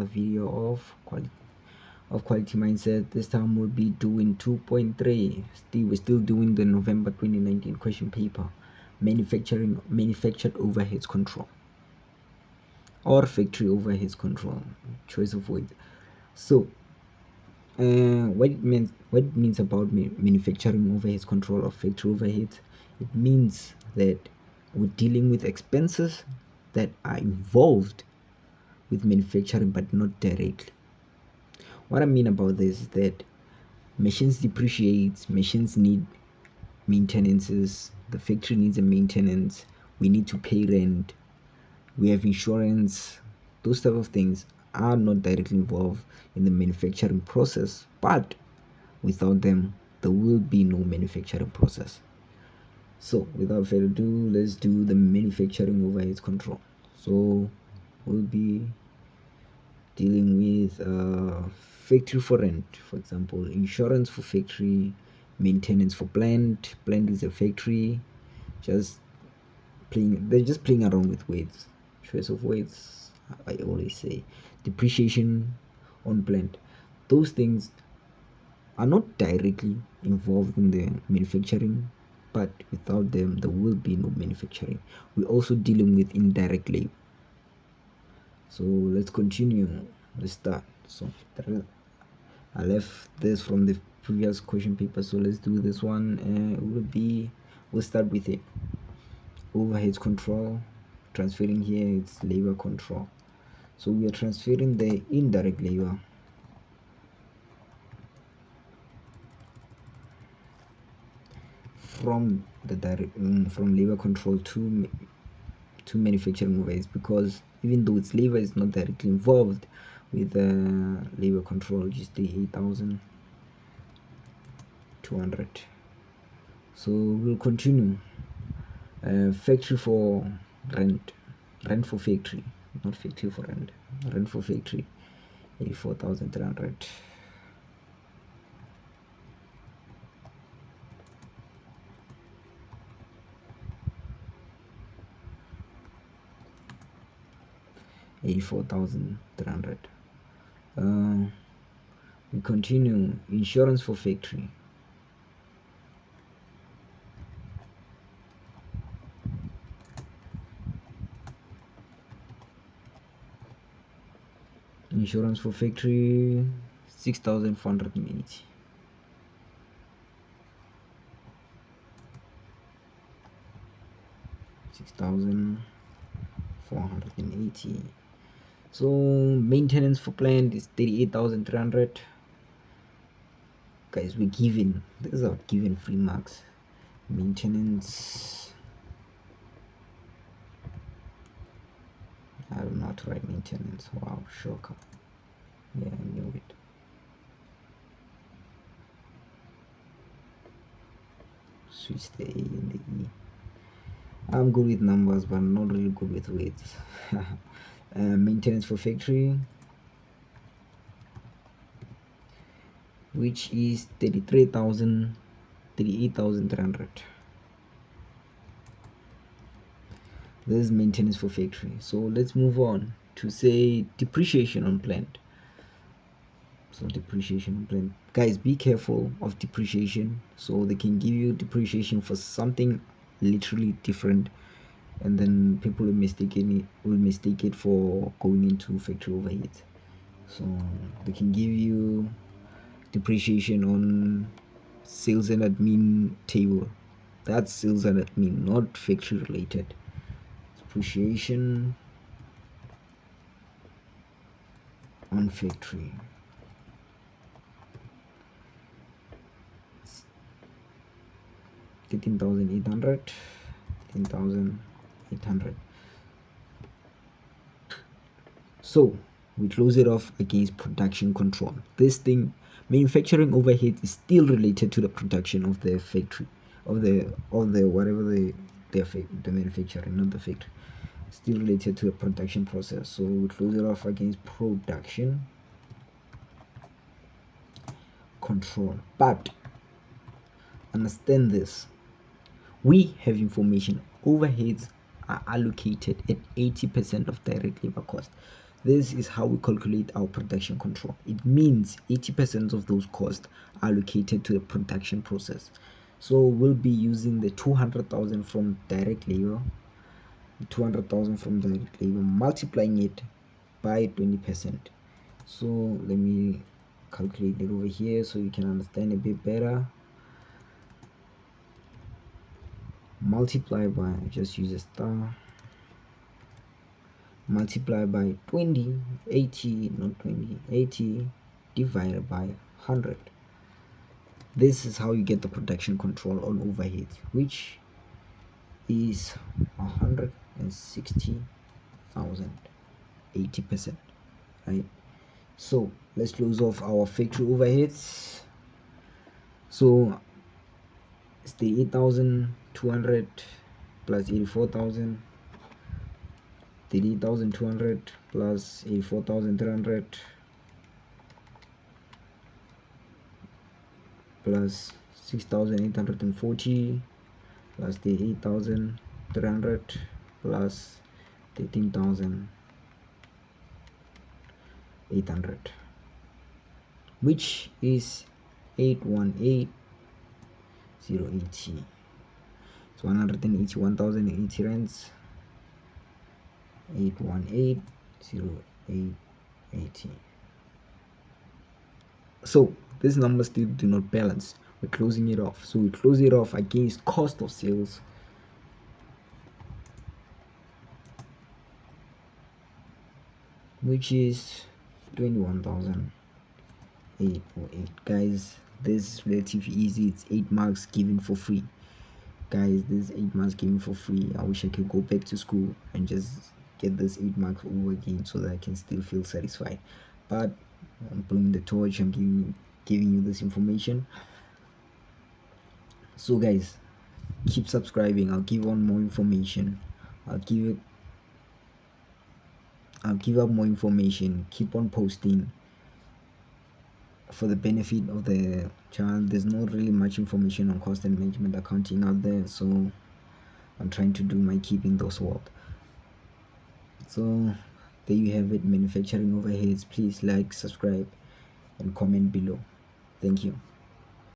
another video of quality mindset. This time we'll be doing 2.3. We're still doing the November 2019 question paper, manufactured overheads control or factory overheads control, choice of words. So what it means about manufacturing overheads control or factory overheads, it means that we're dealing with expenses that are involved with manufacturing but not directly. What I mean about this is that machines depreciate, machines need maintenances, the factory needs a maintenance, we need to pay rent, we have insurance. Those type of things are not directly involved in the manufacturing process, but without them there will be no manufacturing process. So without further ado, let's do the manufacturing overheads control. So we'll be dealing with factory for rent, for example, insurance for factory, maintenance for plant is a factory. They're just playing around with weights, choice of weights. I always say depreciation on plant. Those things are not directly involved in the manufacturing, but without them there will be no manufacturing. We're also dealing with indirect labor. So let's continue. Let's start. So I left this from the previous question paper, so let's do this one. We'll start with it. Overheads control, transferring here, it's labor control. So we are transferring the indirect labor from the from labor control to manufacturing overheads, because even though its labor is not directly involved with labor control, just the 8,200. So we'll continue. Factory for rent for factory, not factory for rent for factory, 84,300. We continue. Insurance for factory, insurance for factory, 6,480. So maintenance for plant is 38,300. Guys, we're given, this is our given free marks. Maintenance, I don't know how to write maintenance. Wow, shocker. Yeah, I knew it. Switch the A and the E. I'm good with numbers, but I'm not really good with weights. Maintenance for factory, which is 38,300. This is maintenance for factory. So let's move on to say depreciation on plant. So depreciation on plant, guys, be careful of depreciation. So they can give you depreciation for something literally different, and then people will mistake it for going into factory overheads. So they can give you depreciation on sales and admin table. That's sales and admin, not factory related. Depreciation on factory, 13,800. So we close it off against production control. This thing, manufacturing overhead, is still related to the production of the factory, of the whatever the manufacturing, not the factory. Still related to the production process. So we close it off against production control. But understand this, we have information overheads are allocated at 80% of direct labor cost. This is how we calculate our production control. It means 80% of those costs are allocated to the production process. So we'll be using the 200,000 from direct labor, multiplying it by 20%. So let me calculate it over here so you can understand a bit better. Multiply by, just use a star, multiply by 20, 80, not 20, 80 divided by 100. This is how you get the production control on overheads, which is 160,000, 80%, right? So let's close off our factory overheads. So it's the 8,200 plus 84,000, 38,200 plus 84,300 plus 6,840 plus the 8,300 plus 13,800, which is 818,080. So 181,080 rands. 818,080. So these numbers still do not balance. We're closing it off. So we close it off against cost of sales, which is 21,808. Guys, this is relatively easy. It's 8 marks given for free. Guys, this is 8 marks given for free. I wish I could go back to school and just get this 8 marks over again so that I can still feel satisfied. But I'm blowing the torch. I'm giving you this information. So guys, keep subscribing. I'll give on more information. I'll give up more information. Keep on posting for the benefit of the channel. There's not really much information on cost and management accounting out there, so I'm trying to do my keeping those world. So there you have it, manufacturing overheads. Please like, subscribe and comment below. Thank you.